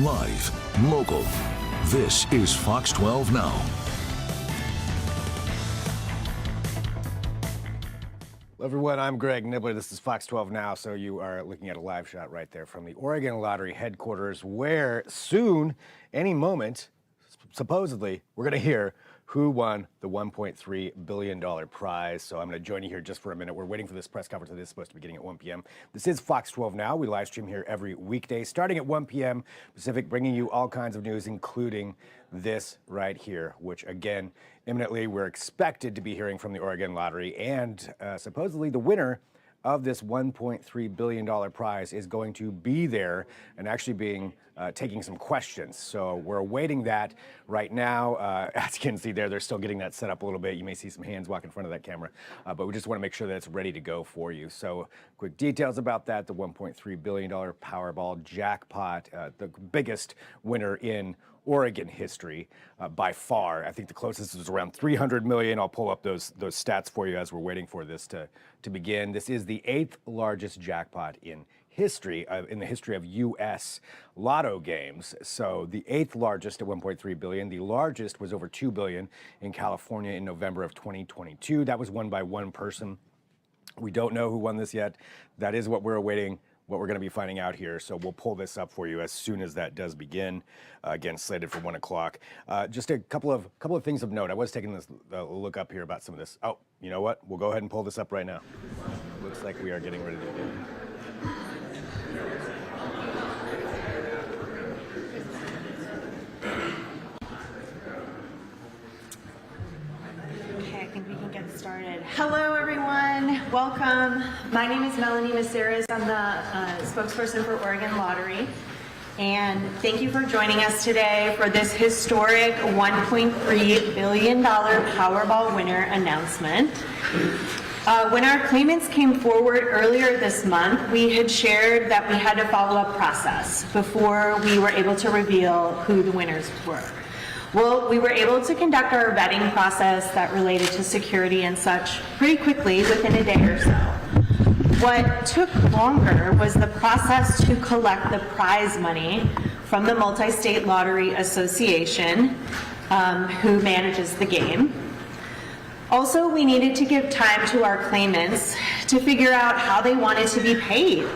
Live, local. This is Fox 12 Now. Hello everyone, I'm Greg Nibbler. This is Fox 12 Now, so you are looking at a live shot right there from the Oregon Lottery headquarters, where soon, any moment, supposedly, we're going to hear who won the $1.3 billion prize. So I'm going to join you here just for a minute. We're waiting for this press conference that is supposed to be beginning at 1 p.m. This is Fox 12 Now. We live stream here every weekday, starting at 1 p.m. Pacific, bringing you all kinds of news, including this right here, which again, imminently, we're expected to be hearing from the Oregon Lottery, and supposedly the winner of this $1.3 billion prize is going to be there and actually taking some questions. So we're awaiting that right now. As you can see there, they're still getting that set up a little bit. You may see some hands walk in front of that camera, but we just want to make sure that it's ready to go for you. So quick details about that: the $1.3 billion Powerball jackpot, the biggest winner in Oregon history by far. I think the closest was around 300 million. I'll pull up those stats for you as we're waiting for this to begin. This is the 8th largest jackpot in history, in the history of U.S. lotto games. So the 8th largest at 1.3 billion. The largest was over 2 billion in California in November of 2022. That was won by one person. We don't know who won this yet. That is what we're awaiting, what we're going to be finding out here. So we'll pull this up for you as soon as that does begin. Again, slated for 1 o'clock. Just a couple of things of note. I was taking this look up here about some of this. Oh, you know what? We'll go ahead and pull this up right now. Looks like we are getting ready to begin. Okay, I think we can get started. Hello, everyone. Welcome. My name is Melanie Maceras. I'm the spokesperson for Oregon Lottery. And thank you for joining us today for this historic $1.3 billion Powerball winner announcement. When our claimants came forward earlier this month, we had shared that we had to follow a process before we were able to reveal who the winners were. Well, we were able to conduct our vetting process that related to security and such pretty quickly, within a day or so. What took longer was the process to collect the prize money from the Multi-State Lottery Association, who manages the game. Also, we needed to give time to our claimants to figure out how they wanted to be paid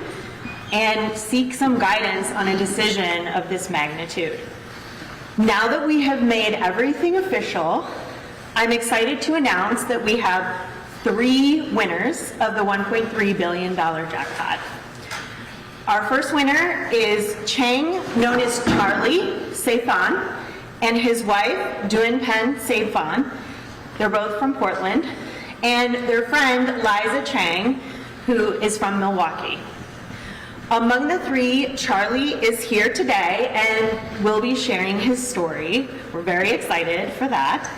and seek some guidance on a decision of this magnitude. Now that we have made everything official, I'm excited to announce that we have 3 winners of the $1.3 billion jackpot. Our first winner is Chang, known as Charlie Saifan, and his wife, Duan Pen Saifan. They're both from Portland, and their friend, Liza Chang, who is from Milwaukee. Among the 3, Charlie is here today and will be sharing his story. We're very excited for that,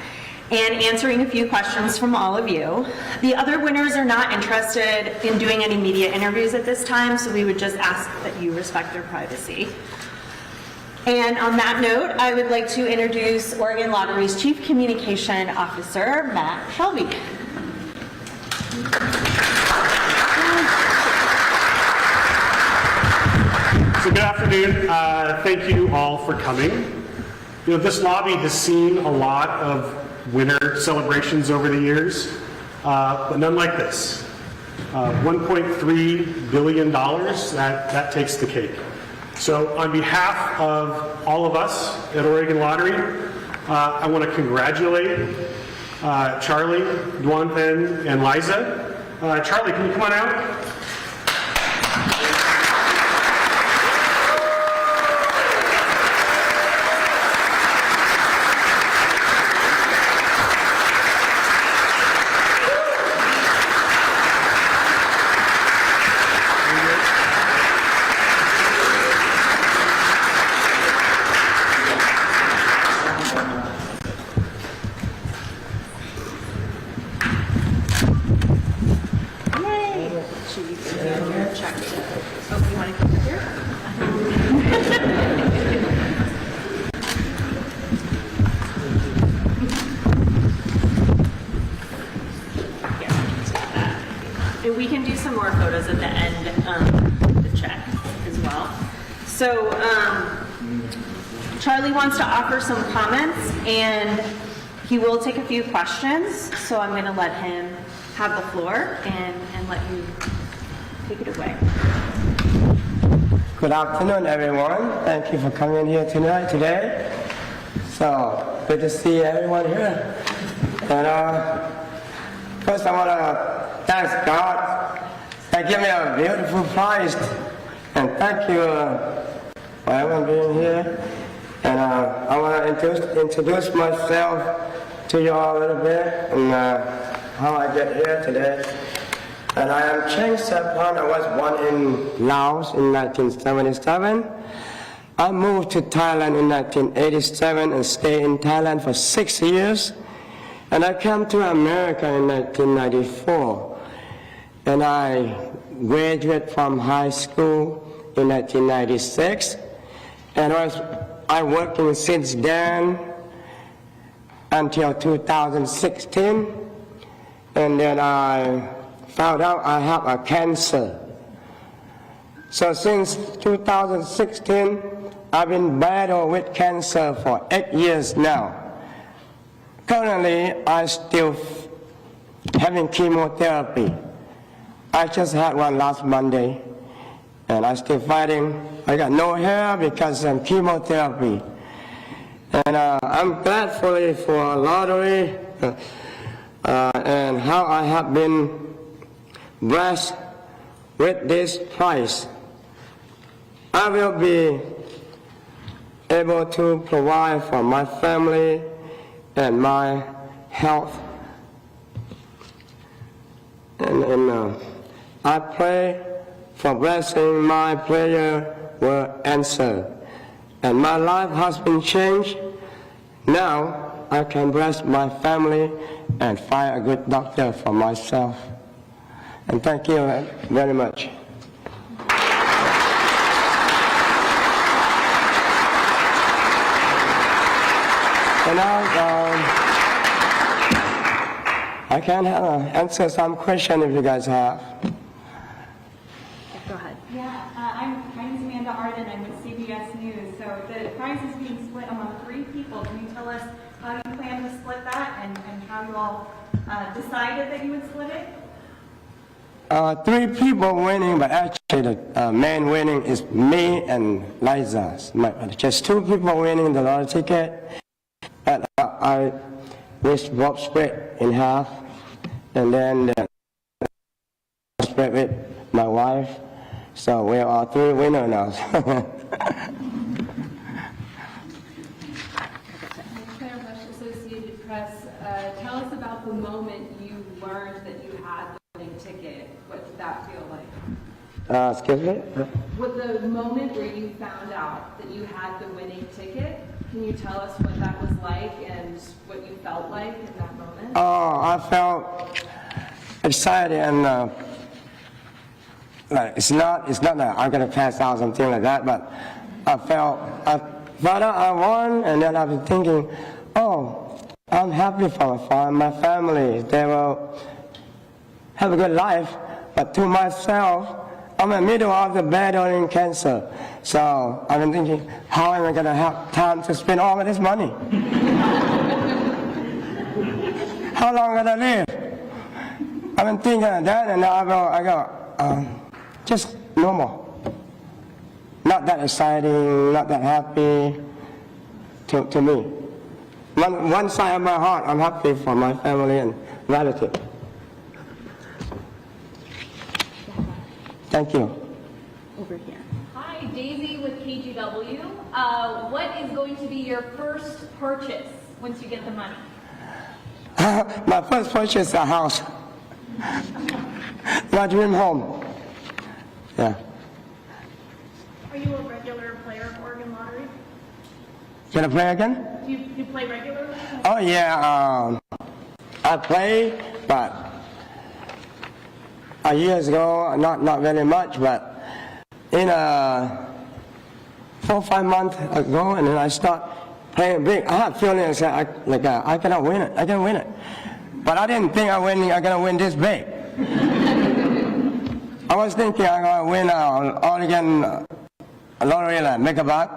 and answering a few questions from all of you. The other winners are not interested in doing any media interviews at this time, so we would just ask that you respect their privacy. And on that note, I would like to introduce Oregon Lottery's Chief Communication Officer, Matt Shelby. So good afternoon. Thank you all for coming. You know, this lobby has seen a lot of winner celebrations over the years, but none like this. $1.3 billion, that takes the cake. So on behalf of all of us at Oregon Lottery, I want to congratulate Charlie, Duan Pen, and Liza. Charlie, can you come on out? And we can do some more photos at the end of the check as well. So Charlie wants to offer some comments, and he will take a few questions, so I'm going to let him have the floor and let you take it away. Good afternoon, everyone. Thank you for coming here today. So, good to see everyone here. And first, I want to thank God that gave me a beautiful prize. And thank you for everyone being here. And I want to introduce myself to you all a little bit and how I get here today. And I am Cheng Sepan. I was born in Laos in 1977. I moved to Thailand in 1987 and stayed in Thailand for 6 years. And I came to America in 1994. And I graduated from high school in 1996. And I working since then until 2016. And then I found out I have a cancer. So since 2016, I've been battling with cancer for 8 years now. Currently, I still having chemotherapy. I just had one last Monday, and I'm still fighting. I got no hair because of chemotherapy. And I'm grateful for lottery and how I have been blessed with this prize. I will be able to provide for my family and my health. And I pray for blessing. My prayer will answer. And my life has been changed. Now I can bless my family and find a good doctor for myself. And thank you very much. And now I can answer some question if you guys have. Go ahead. Yeah, my name's Amanda Arden. I'm with CBS News. So the prize is being split among 3 people. Can you tell us how you plan to split that and how you all decided that you would split it? 3 people winning, but actually the main winning is me and Liza. Just 2 people winning the lottery ticket. And I both split in half, and then split with my wife. So we are 3 winners now. Claire Bush, Associated Press. Tell us about the moment you learned that you had the winning ticket. What did that feel like? Excuse me? With the moment where you found out that you had the winning ticket, can you tell us what that was like and what you felt like in that moment? Oh, I felt excited and like it's not that I'm gonna pass out something like that, but I found out I won, and then I've been thinking, oh, I'm happy for my family. They will have a good life, but to myself, I'm in the middle of the battling cancer. So I've been thinking, how am I going to have time to spend all of this money? How long am I going to live? I've been thinking of that, and I go, just normal. Not that exciting, not that happy to me. One side of my heart, I'm happy for my family and relatives. Thank you. Over here. Hi, Daisy with KGW. What is going to be your first purchase once you get the money? My first purchase is a house. My dream home. Yeah. Are you a regular player of Oregon Lottery? Can I play again? Do you play regularly? Oh yeah, I play, but years ago, not very much, but in 4 or 5 months ago, and then I start playing big. I had feelings that I cannot win it. I can win it, but I didn't think I'm gonna win this big. I was thinking I'm gonna win Oregon lottery, like make a buck,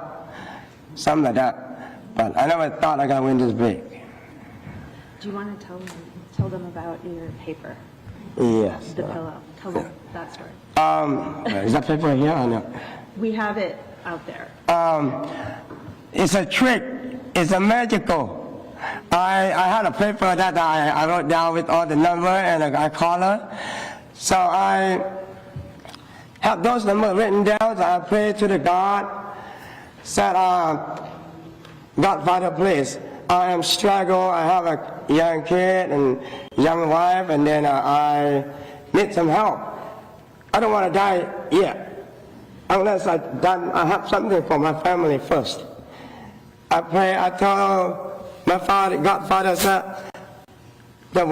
something like that. But I never thought I gonna win this big. Do you want to tell them about your paper, Yes. the pillow? Tell them that story. Is that paper here or no? We have it out there. It's a trick. It's a magical. I had a paper that I wrote down with all the number and I call her. So I have those numbers written down. So I pray to the God. Said, Godfather, please. I am struggle. I have a young kid and young wife, and then I need some help. I don't want to die yet, unless I have something for my family first. I pray. I told my father, Godfather, said, the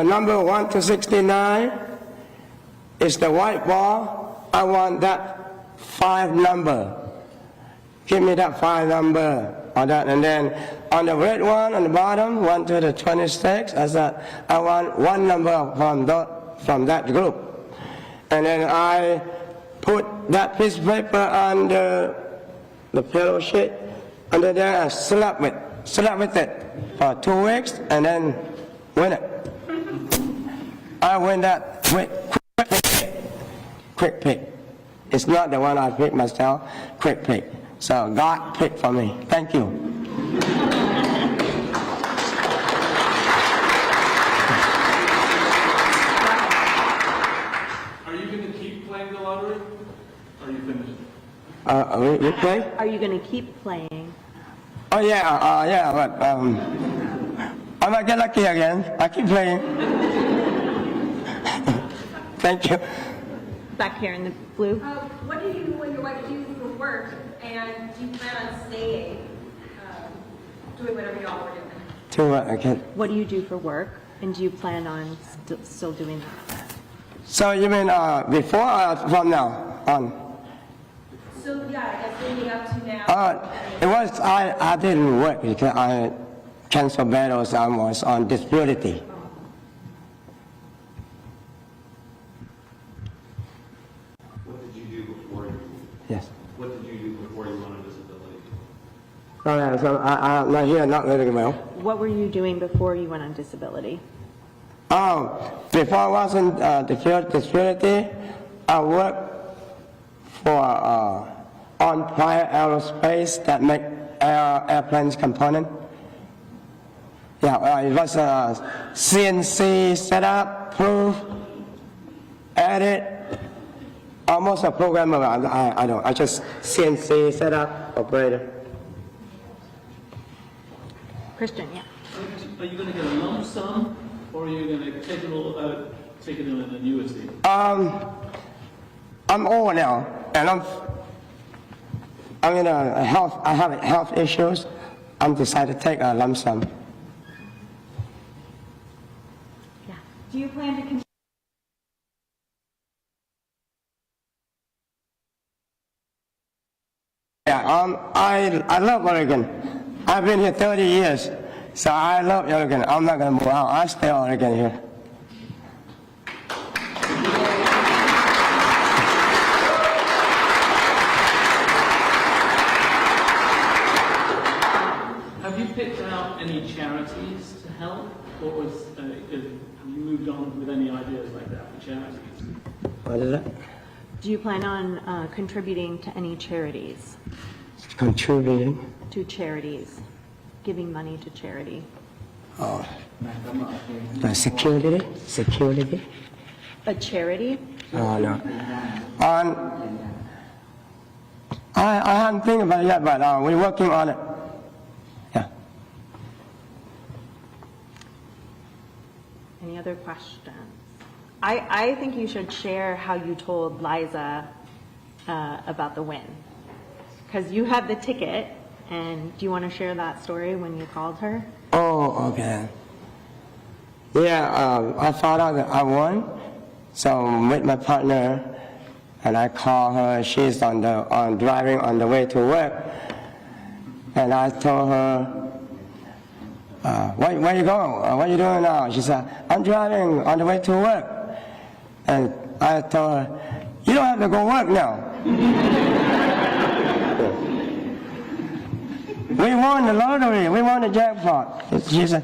number 1 to 69 is the white ball. I want that 5 number. Give me that 5 number on that, and then on the red one on the bottom, 1 to the 26. I said, I want 1 number from that group, and then I put that piece of paper under the pillow sheet under there and slept with it for 2 weeks, and then win it. I win that quick pick. It's not the one I picked myself. Quick pick. So God picked for me. Thank you. Are you going to keep playing the lottery? Or are you finished? We play? Are you going to keep playing? Oh yeah, but I might get lucky again. I keep playing. Thank you. Back here in the blue. What do you and your wife do for work, and do you plan on staying, doing whatever y'all were doing? To what again? What do you do for work, and do you plan on still doing that? So you mean before or from now on? So yeah, I guess leading up to now. It was I didn't work because I canceled battles. I was on disability. What did you do before you? Yes. What did you do before you went on disability? So I'm not here, not very well. What were you doing before you went on disability? Before I was on disability, I worked for on Pryor Aerospace that make airplanes component. Yeah, it was a CNC setup, proof, edit, almost a programmer. I just CNC setup operator. Christian, yeah. Are you going to get a lump sum, or are you going to take it all out, take it in an annuity? I'm old now, and I'm in a health. I have health issues. I'm decided to take a lump sum. Yeah. Do you plan to continue? Yeah, I love Oregon. I've been here 30 years, so I love Oregon. I'm not gonna move out. I stay in Oregon here. Have you picked out any charities to help, or was, have you moved on with any ideas like that for charities? What is that? Do you plan on contributing to any charities? Contributing. To charities, giving money to charity. Oh, security. A charity? Oh no. I haven't think about it yet, but we're working on it. Yeah. Any other questions? I think you should share how you told Liza about the win. Because you had the ticket, and do you want to share that story when you called her? Oh, okay. Yeah, I found out that I won, so I'm with my partner, and I call her. She's driving on the way to work, and I told her, where you going? What are you doing now? She said, I'm driving on the way to work. And I told her, you don't have to go work now. we won the lottery, we won the jackpot. She said,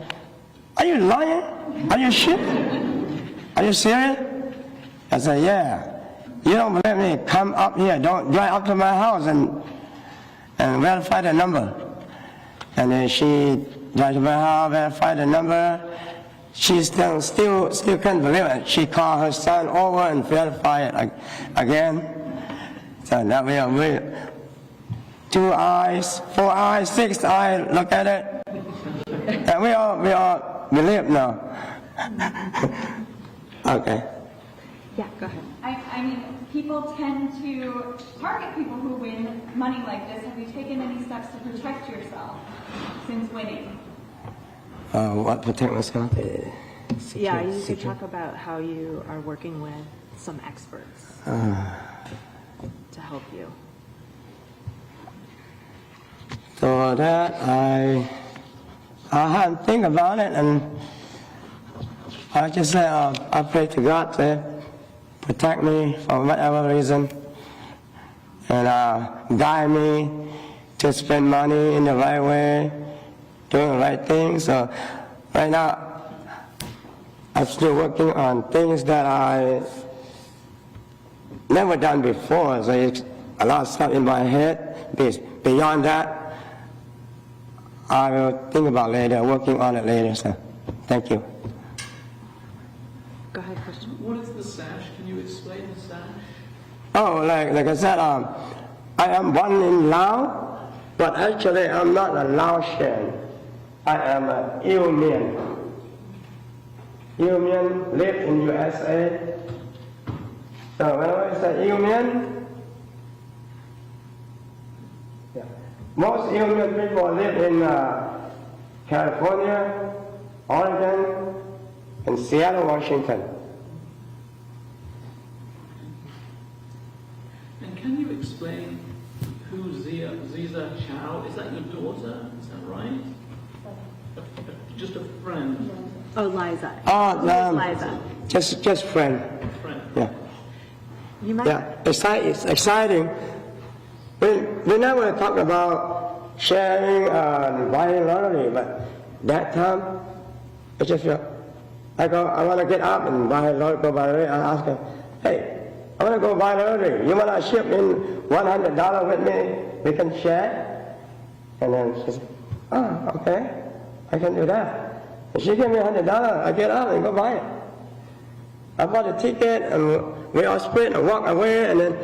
are you lying? Are you shit? Are you serious? I said, yeah. You don't believe me? Come up here. Don't drive up to my house and verify the number. And then she drive to my house, verify the number. She still can't believe it. She called her son over and verify it again. So now we are 2 eyes, 4 eyes, 6 eyes. Look at it, and we all believe now. Okay. Yeah, go ahead. I mean, people tend to target people who win money like this. Have you taken any steps to protect yourself since winning? What protect myself? Yeah, you could talk about how you are working with some experts to help you. So that I had to think about it, and I just said, I pray to God to protect me for whatever reason, and guide me to spend money in the right way, doing the right thing. So right now, I'm still working on things that I never done before. So it's a lot of stuff in my head. Beyond that, I will think about later, working on it later. So thank you. Go ahead, Christian. What is the sash? Can you explain the sash? Oh, like I said, I am born in Laos, but actually I'm not a Laotian. I am an Ilmian. Ilmian live in USA. So whenever I say Ilmian, most Ilmian people live in California, Oregon, and Seattle, Washington. And can you explain who Ziza Chow, is that your daughter? Is that right? Just a friend. Oh, Liza. Oh, Liza. just friend. Friend. Yeah. You might. Yeah, it's exciting. We never talk about sharing buying lottery, but that time, I just feel, I want to get up and buy lottery. I ask her, hey, I want to go buy lottery. You want to ship in $100 with me? We can share. And then she said, oh, okay, I can do that. And she gave me $100. I get up and go buy it. I bought a ticket, and we all split and walk away, and then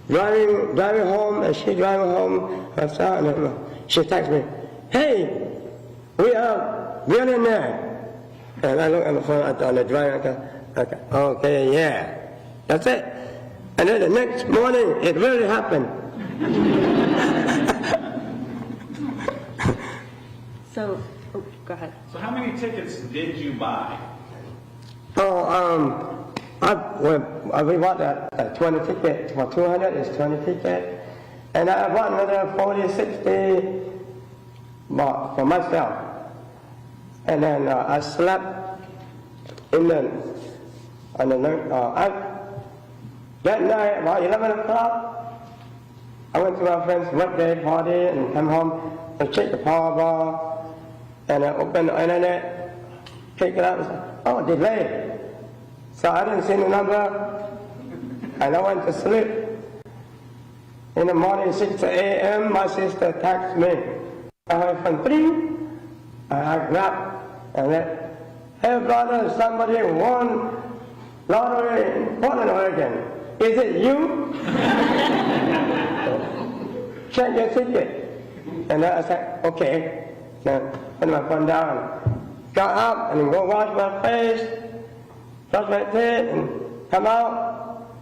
driving home, and she driving home herself, and then she texts me, hey, we are millionaire. And I look at the phone on the driver, okay, yeah, that's it. And then the next morning, it really happened. So, go ahead. So how many tickets did you buy? Oh, we bought a 20 ticket for 200. It's 20 ticket, and I bought another 40, 60 for myself. And then I slept in that night about 11 o'clock. I went to my friend's birthday party and came home and checked the Powerball, and I opened the internet, picked it up, and said, oh, delayed. So I didn't see the number, and I went to sleep. In the morning, 6 a.m., my sister texted me. I heard from 3. I grabbed and said, hey brother, somebody won lottery in Portland, Oregon. Is it you? Check your ticket. And then I said, okay. Then put my phone down, got up and go wash my face, brush my teeth, and come out,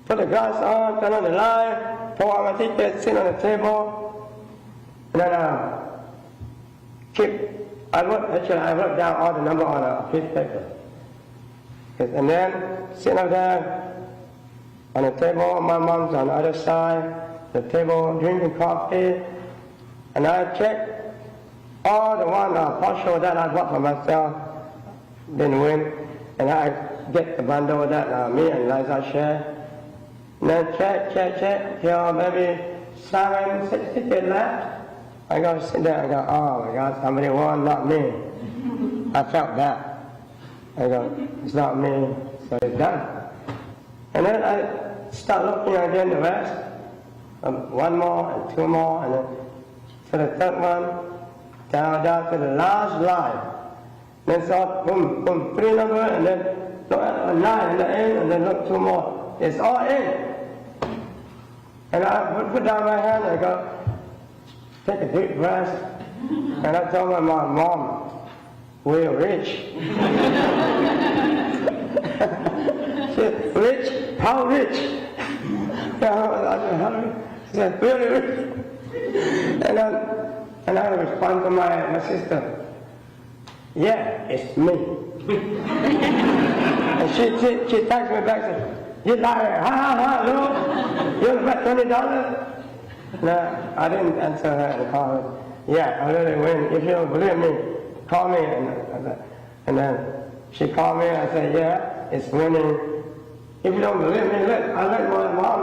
put the glass on, turn on the light, pull out my ticket, sit on the table, and then I wrote down all the number on a piece of paper. And then sitting up there on the table, my mom's on the other side, the table, drinking coffee, and I checked all the one partial that I bought for myself, didn't win, and I get the bundle that me and Liza share. And then check, till maybe 7, 6 tickets left. I go sit there, I go, oh my God, somebody won, not me. I felt that. I go, it's not me, so it's done. And then I start looking again the rest. One more and two more, and then to the third one, down to the last line. Then saw boom, boom, 3 number, and then look at a 9 in the end, and then look 2 more. It's all in. And I put down my hand and I go, take a deep breath, and I told my mom, we're rich. She said, rich? How rich? I said, really rich. And I respond to my sister, yeah, it's me. And she texts me back and said, you liar, no, you bet $20? No, I didn't answer her and call her. Yeah, I really win. If you don't believe me, call me. And then she called me and I said, yeah, it's winning. If you don't believe me, I'll let my mom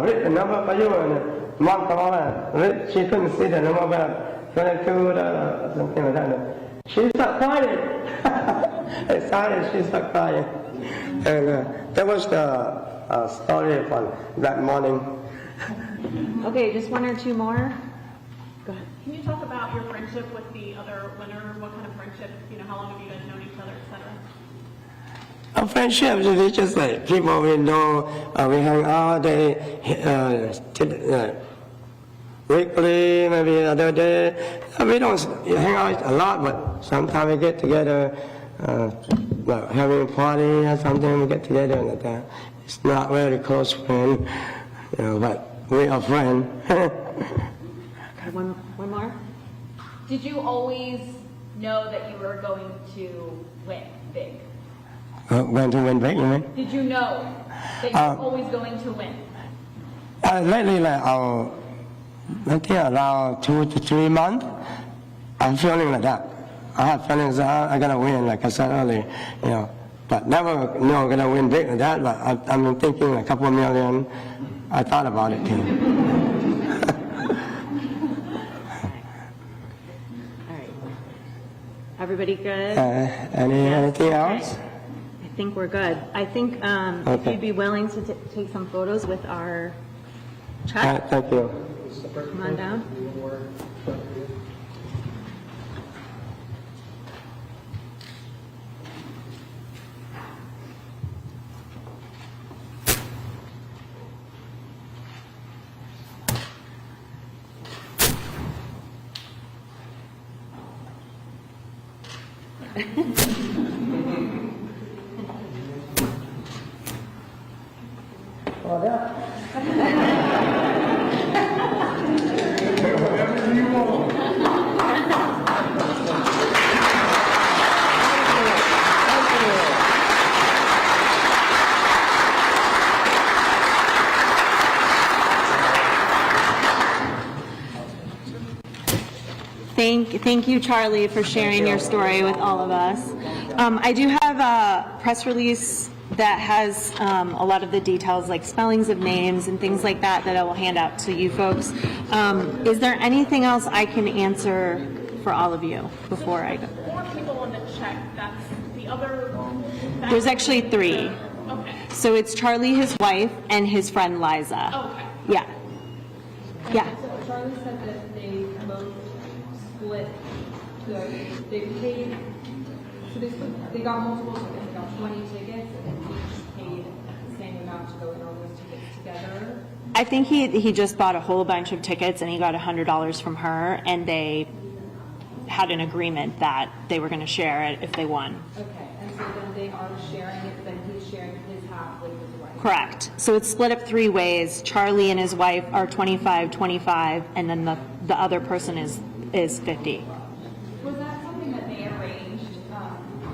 read the number for you. And mom called her. She couldn't see the number, but 22 or something like that. She started crying. Excited, she started crying. And that was the story for that morning. Okay, just 1 or 2 more. Go ahead. Can you talk about your friendship with the other winner? What kind of friendship, how long have you guys known each other, et cetera? Our friendship is just like people we know, we hang out, weekly, maybe other day. We don't hang out a lot, but sometimes we get together, like having a party or something, we get together and like that. It's not really close friend, but we are friends. One more. Did you always know that you were going to win big? Going to win big, you mean? Did you know that you were always going to win? Lately, like I think around 2 to 3 months, I'm feeling like that. I have feelings that I'm gonna win, like I said earlier, but never I'm gonna win big like that. But I'm thinking a couple of million. I thought about it too. All right. Everybody good? Anything else? I think we're good. I think if you'd be willing to take some photos with our chat. Thank you. Come on down. Thank you, Charlie, for sharing your story with all of us. I do have a press release that has a lot of the details, like spellings of names and things like that, that I will hand out to you folks. Is there anything else I can answer for all of you before I go? 4 people on the check. That's the other. There's actually 3. Okay. So it's Charlie, his wife, and his friend Liza. Okay. Yeah. Yeah. So Charlie said that they both split, they paid, so they got multiple tickets, they got 20 tickets, and each paid the same amount to go in all those tickets together. I think he just bought a whole bunch of tickets and he got $100 from her, and they had an agreement that they were going to share it if they won. Okay, and so then they are sharing it, then he's sharing his half with his wife. Correct. So it's split up 3 ways. Charlie and his wife are 25, and then the other person is 50. Was that something that they arranged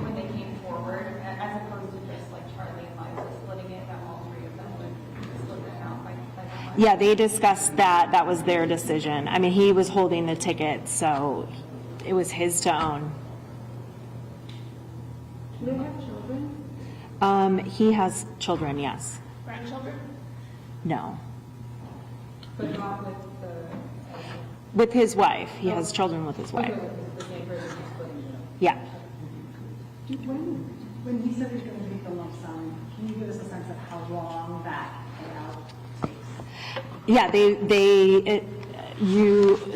when they came forward, as opposed to just like Charlie and Liza splitting it, that all 3 of them would split it out by that much? Yeah, they discussed that. That was their decision. I mean, he was holding the ticket, so it was his to own. Do they have children? He has children, yes. Grandchildren? No. But not with the... With his wife. He has children with his wife. Yeah. When he said he's going to take the lump sum, can you give us a sense of how long that payout takes? Yeah,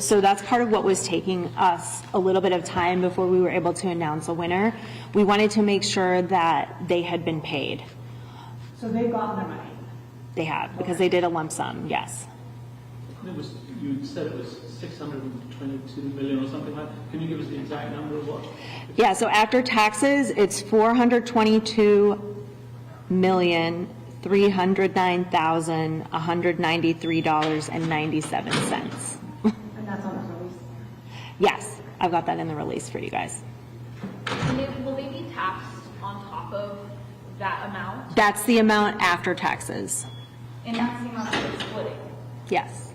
so that's part of what was taking us a little bit of time before we were able to announce a winner. We wanted to make sure that they had been paid. So they've gotten their money? They have, because they did a lump sum, yes. You said it was 622 million or something like that. Can you give us the exact number of what? Yeah, so after taxes, it's $422,309,193.97. And that's on the release? Yes, I've got that in the release for you guys. And will they be taxed on top of that amount? That's the amount after taxes. And that's the amount that they're splitting? Yes.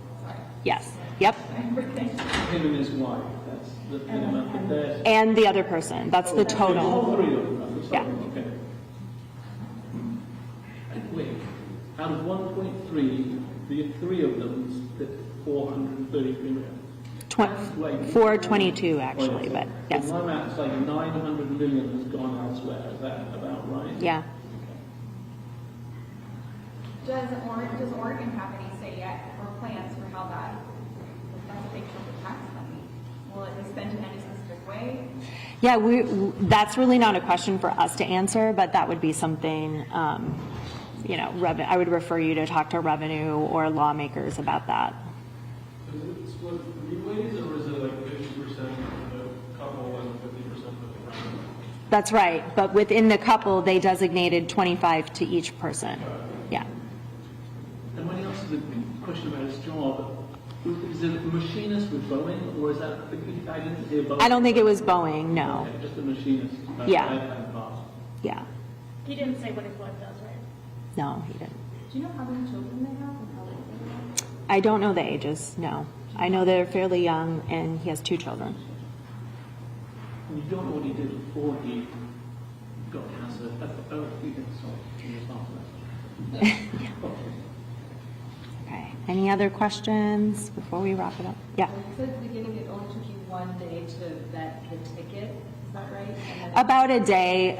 Yes. Yep. Him and his wife, that's the amount that they're... And the other person, that's the total. All three of them? Yeah. Okay. Wait, out of 1.3, the three of them split 433 million. 422 actually, but yes. In my math, it's like 900 million has gone elsewhere. Is that about right? Yeah. Does Oregon have any say yet or plans for how that's a big chunk of tax money? Will it be spent in any specific way? Yeah, that's really not a question for us to answer, but that would be something, I would refer you to talk to revenue or lawmakers about that. Is it split three ways, or is it like 50% of the couple and 50% of the friend? That's right, but within the couple, they designated 25 to each person. Yeah. And when he answered the question about his job, is it a machinist with Boeing, or is that, I didn't hear Boeing? I don't think it was Boeing, no. Okay, just a machinist. Yeah. Yeah. He didn't say what his wife does, right? No, he didn't. Do you know how many children they have and how old they are? I don't know the ages, no. I know they're fairly young, and he has 2 children. And you don't know what he did before he got cancer. Oh, you did, sorry. You just answered that. Okay. Any other questions before we wrap it up? Yeah. You said at the beginning it only took you 1 day to vet the ticket. Is that right? About a day.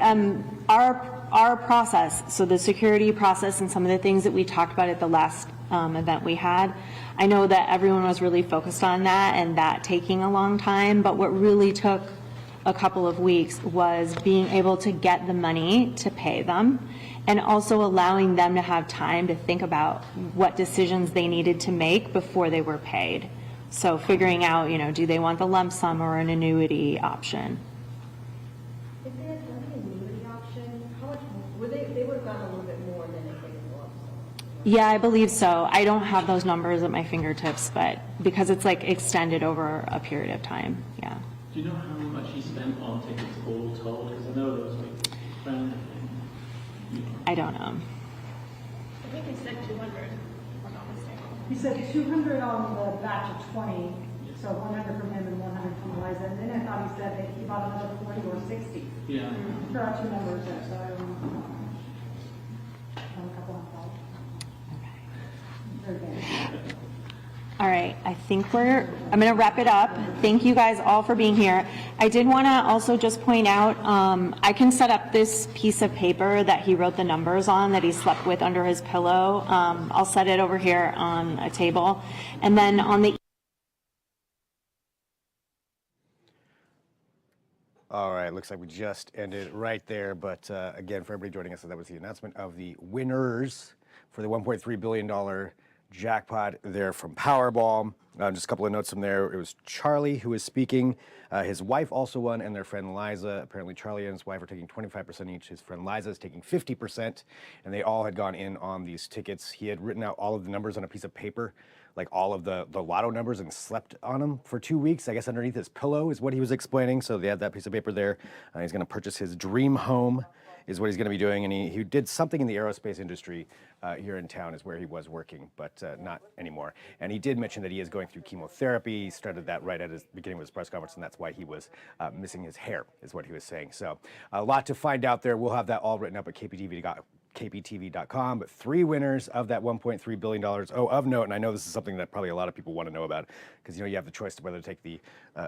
Our process, so the security process and some of the things that we talked about at the last event we had, I know that everyone was really focused on that and that taking a long time, but what really took a couple of weeks was being able to get the money to pay them and also allowing them to have time to think about what decisions they needed to make before they were paid. So figuring out, do they want the lump sum or an annuity option? If they had done the annuity option, how much more? They would have gotten a little bit more than if they did the lump sum. Yeah, I believe so. I don't have those numbers at my fingertips, but because it's like extended over a period of time, yeah. Do you know how much he spent on tickets all told? Because I know there was like friends. I don't know. I think he said 200, if I'm not mistaken. He said 200 on the batch of 20, so 100 from him and 100 from Eliza. And then I thought he said that he bought another 40 or 60. Yeah. There are 2 numbers there, so I don't know. A couple of thoughts. Very good. All right, I'm going to wrap it up. Thank you guys all for being here. I did want to also just point out, I can set up this piece of paper that he wrote the numbers on that he slept with under his pillow. I'll set it over here on a table. And then on the... All right, looks like we just ended right there. But again, for everybody joining us, that was the announcement of the winners for the $1.3 billion jackpot there from Powerball. Just a couple of notes from there. It was Charlie who was speaking. His wife also won, and their friend Liza. Apparently, Charlie and his wife are taking 25% each. His friend Liza is taking 50%, and they all had gone in on these tickets. He had written out all of the numbers on a piece of paper, like all of the lotto numbers, and slept on them for 2 weeks. I guess underneath his pillow is what he was explaining. So they had that piece of paper there. He's going to purchase his dream home, is what he's going to be doing. And he did something in the aerospace industry here in town is where he was working, but not anymore. And he did mention that he is going through chemotherapy. He started that right at his beginning of his press conference, and that's why he was missing his hair, is what he was saying. So a lot to find out there. We'll have that all written up at KPTV. KPTV.com, but 3 winners of that $1.3 billion. Oh, of note, and I know this is something that probably a lot of people want to know about, because you have the choice to whether to take the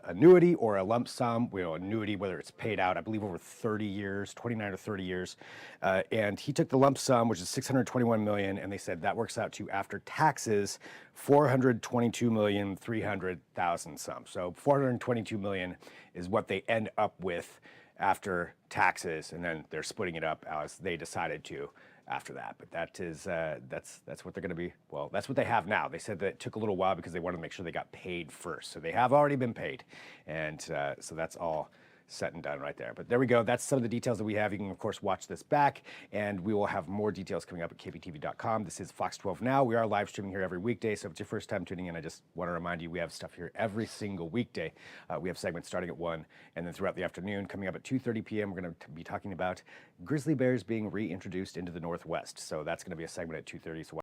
annuity or a lump sum. Annuity, whether it's paid out, I believe over 30 years, 29 or 30 years. And he took the lump sum, which is $621 million, and they said that works out to, after taxes, $422,300,000 some. So $422 million is what they end up with after taxes, and then they're splitting it up as they decided to after that. But that is that's what they're going to be. Well, that's what they have now. They said that it took a little while because they wanted to make sure they got paid first. So they have already been paid, and so that's all set and done right there. But there we go. That's some of the details that we have. You can, of course, watch this back, and we will have more details coming up at kptv.com. This is Fox 12 Now. We are live streaming here every weekday, so if it's your first time tuning in, I just want to remind you we have stuff here every single weekday. We have segments starting at 1 and then throughout the afternoon. Coming up at 2:30 p.m., we're going to be talking about grizzly bears being reintroduced into the Northwest. So that's going to be a segment at 2:30. So